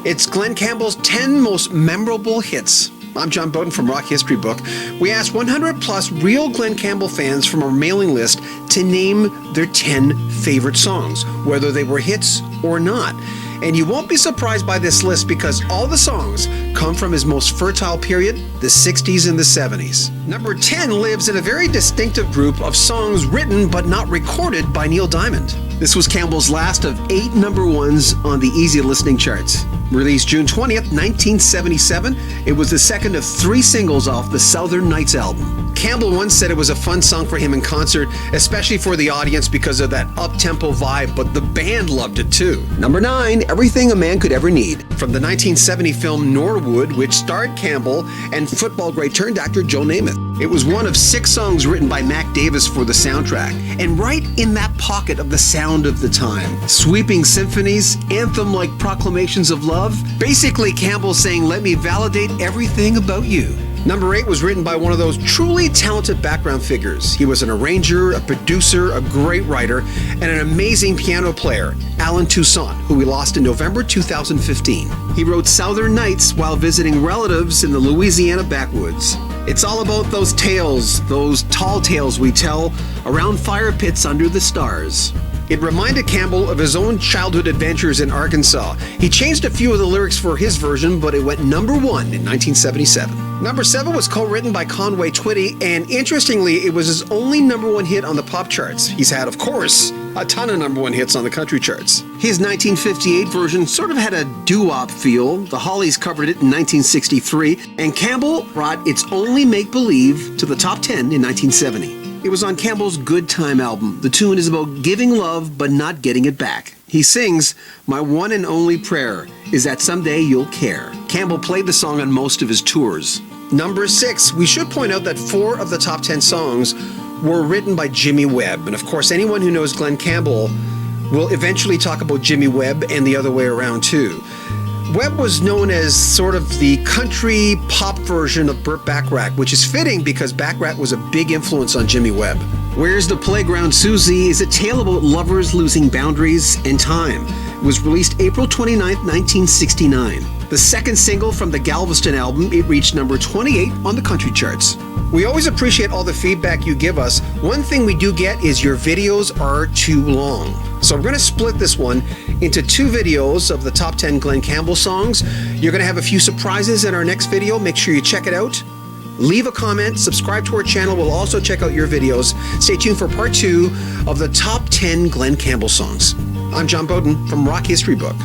It's Glen Campbell's 10 most memorable hits. I'm John Beaudin from Rock History Book. We asked 100 plus real Glen Campbell fans from our mailing list to name their 10 favorite songs, whether they were hits or not. And you won't be surprised by this list because all the songs come from his most fertile period, the 60s and the 70s. Number 10 lives in a very distinctive group of songs written but not recorded by Neil Diamond. This was Campbell's last of 8 number ones on the easy listening charts. Released June 20th, 1977, it was the second of 3 singles off the Southern Nights album. Campbell once said it was a fun song for him in concert, especially for the audience because of that up-tempo vibe, but the band loved it too. Number 9, Everything a Man Could Ever Need. From the 1970 film Norwood, which starred Campbell and football great turned actor Joe Namath. It was one of 6 songs written by Mac Davis for the soundtrack, and right in that pocket of the sound of the time. Sweeping symphonies, anthem-like proclamations of love. Basically, Campbell saying, "Let me validate everything about you." Number 8 was written by one of those truly talented background figures. He was an arranger, a producer, a great writer, and an amazing piano player, Alan Toussaint, who we lost in November 2015. He wrote Southern Nights while visiting relatives in the Louisiana backwoods. It's all about those tales, those tall tales we tell around fire pits under the stars. It reminded Campbell of his own childhood adventures in Arkansas. He changed a few of the lyrics for his version, but it went number 1 in 1977. Number 7 was co-written by Conway Twitty, and interestingly, it was his only number 1 hit on the pop charts. He's had, of course, a ton of number 1 hits on the country charts. His 1958 version sort of had a doo-wop feel. The Hollies covered it in 1963, and Campbell brought It's Only Make Believe to the top 10 in 1970. It was on Campbell's Good Time album. The tune is about giving love but not getting it back. He sings, "My one and only prayer is that someday you'll care." Campbell played the song on most of his tours. Number 6, we should point out that 4 of the top 10 songs were written by Jimmy Webb. And of course, anyone who knows Glen Campbell will eventually talk about Jimmy Webb and the other way around too. Webb was known as sort of the country pop version of Burt Bacharach, which is fitting because Bacharach was a big influence on Jimmy Webb. Where's the Playground Susie is a tale about lovers losing boundaries and time. It was released April 29th, 1969. The second single from the Galveston album, it reached number 28 on the country charts. We always appreciate all the feedback you give us. One thing we do get is your videos are too long. So we're going to split this one into 2 videos of the top 10 Glen Campbell songs. You're going to have a few surprises in our next video. Make sure you check it out. Leave a comment, subscribe to our channel. We'll also check out your videos. Stay tuned for part 2 of the top 10 Glen Campbell songs. I'm John Beaudin from Rock History Book.